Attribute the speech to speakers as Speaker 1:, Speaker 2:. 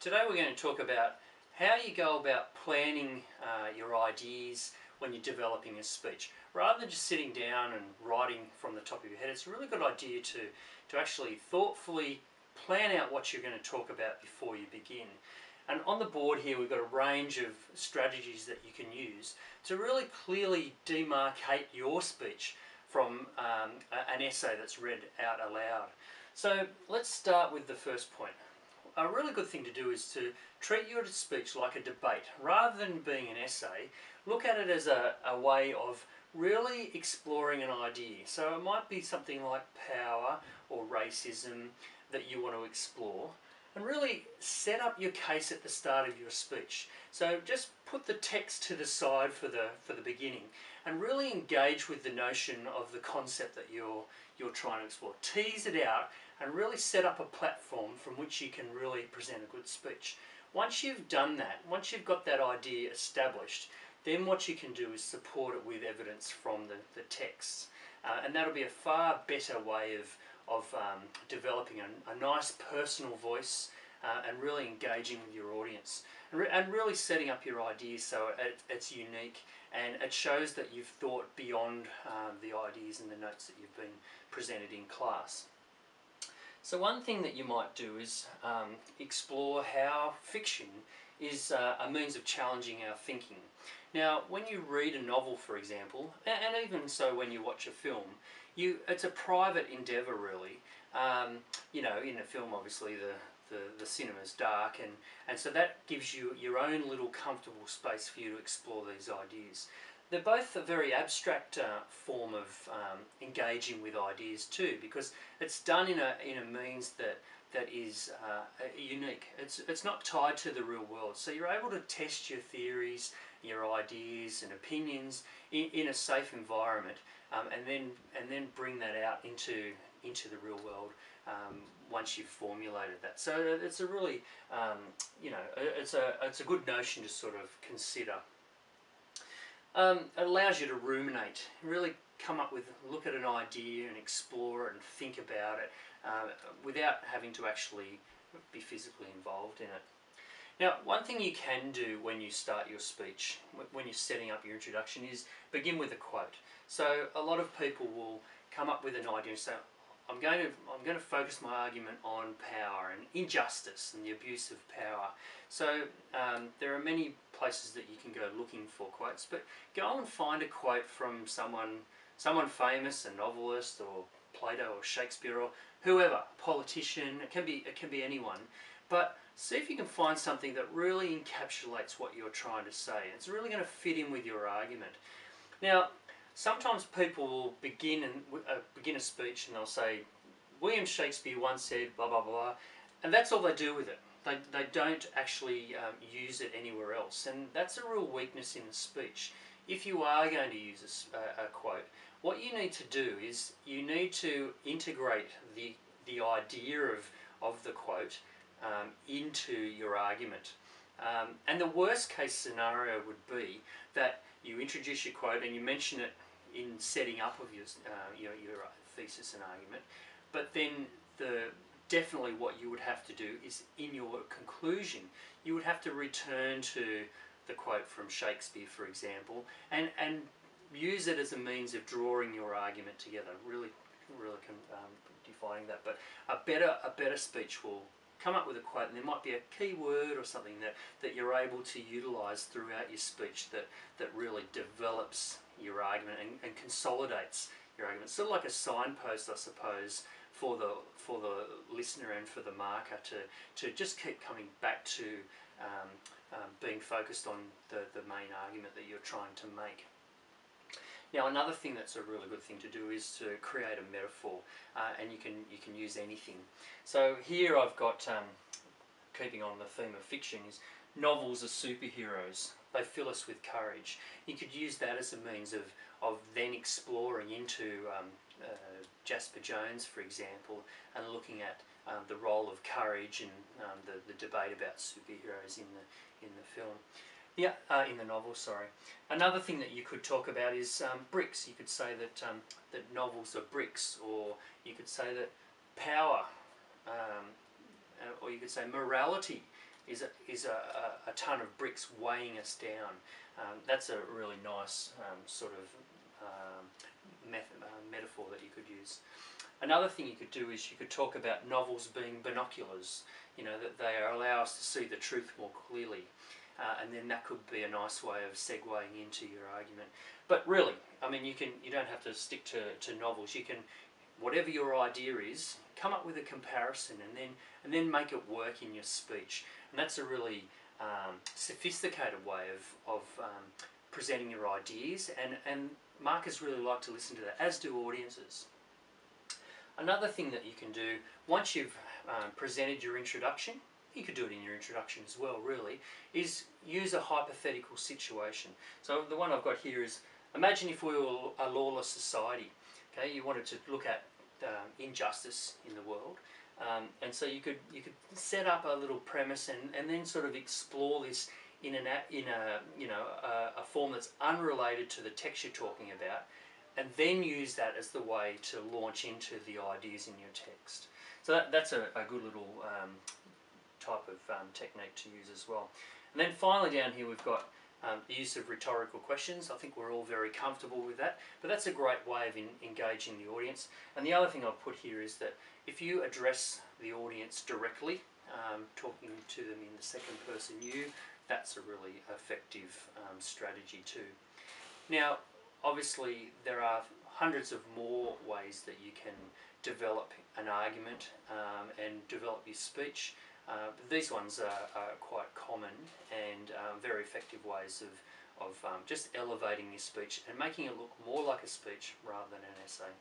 Speaker 1: Today we're going to talk about how you go about planning your ideas when you're developing a speech. Rather than just sitting down and writing from the top of your head, it's a really good idea to actually thoughtfully plan out what you're going to talk about before you begin. And on the board here we've got a range of strategies that you can use to really clearly demarcate your speech from an essay that's read out aloud. So let's start with the first point. A really good thing to do is to treat your speech like a debate. Rather than being an essay, look at it as a way of really exploring an idea. So it might be something like power or racism that you want to explore, and really set up your case at the start of your speech. So just put the text to the side for the beginning and really engage with the notion of the concept that you're trying to explore. Tease it out and really set up a platform from which you can really present a good speech. Once you've done that, once you've got that idea established, then what you can do is support it with evidence from the text. And that'll be a far better way of developing a nice personal voice and really engaging with your audience. And really setting up your ideas so it's unique and it shows that you've thought beyond the ideas and the notes that you've been presented in class. So one thing that you might do is explore how fiction is a means of challenging our thinking. Now, when you read a novel, for example, and even so when you watch a film, it's a private endeavour really. You know, in a film obviously the cinema's dark and so that gives you your own little comfortable space for you to explore these ideas. They're both a very abstract form of engaging with ideas too, because it's done in a means that is unique. It's not tied to the real world, so you're able to test your theories, your ideas and opinions in a safe environment, and then bring that out into the real world once you've formulated that. So it's a really it's a good notion to sort of consider. It allows you to ruminate, really look at an idea and explore it and think about it without having to actually be physically involved in it. Now, one thing you can do when you start your speech, when you're setting up your introduction, is begin with a quote. So a lot of people will come up with an idea and say, I'm going to focus my argument on power and injustice and the abuse of power. So there are many places that you can go looking for quotes, but go and find a quote from someone famous, a novelist or Plato or Shakespeare or whoever, politician. It can be anyone, but see if you can find something that really encapsulates what you're trying to say. It's really going to fit in with your argument. Now, sometimes people will begin a speech and they'll say, William Shakespeare once said blah blah blah, and that's all they do with it. They don't actually use it anywhere else, and that's a real weakness in the speech. If you are going to use a quote, what you need to do is you need to integrate the idea of the quote into your argument. And the worst case scenario would be that you introduce your quote and you mention it in setting up of your thesis and argument, but then definitely what you would have to do is in your conclusion you would have to return to the quote from Shakespeare, for example, and use it as a means of drawing your argument together, really defining that. But a better speech will come up with a quote, and there might be a key word or something that you're able to utilise throughout your speech that really develops your argument and consolidates your argument. Sort of like a signpost, I suppose, for the listener and for the marker to just keep coming back to being focused on the main argument that you're trying to make. Now, another thing that's a really good thing to do is to create a metaphor, and you can use anything. So here I've got, keeping on the theme of fiction, is novels are superheroes. They fill us with courage. You could use that as a means of then exploring into Jasper Jones, for example, and looking at the role of courage and the debate about superheroes in the film. Yeah, in the novel, sorry. Another thing that you could talk about is bricks. You could say that novels are bricks, or you could say that power, or you could say morality a ton of bricks weighing us down. That's a really nice sort of metaphor that you could use. Another thing you could do is you could talk about novels being binoculars, you know, that they allow us to see the truth more clearly. And then that could be a nice way of segueing into your argument. But really, I mean, you don't have to stick to novels. You can, whatever your idea is, come up with a comparison and then make it work in your speech. And that's a really sophisticated way of presenting your ideas, and marketers really like to listen to that, as do audiences. Another thing that you can do, once you've presented your introduction, you could do it in your introduction as well really, is use a hypothetical situation. So the one I've got here is, imagine if we were a lawless society. Okay, you wanted to look at injustice in the world, and so you could set up a little premise and then sort of explore this in a form that's unrelated to the text you're talking about, and then use that as the way to launch into the ideas in your text. So that's a good little type of technique to use as well. And then finally down here we've got the use of rhetorical questions. I think we're all very comfortable with that, but that's a great way of engaging the audience. And the other thing I'll put here is that if you address the audience directly, talking to them in the second person you, that's a really effective strategy too. Now, obviously there are hundreds of more ways that you can develop an argument and develop your speech. But these ones are quite common and very effective ways of just elevating your speech and making it look more like a speech rather than an essay.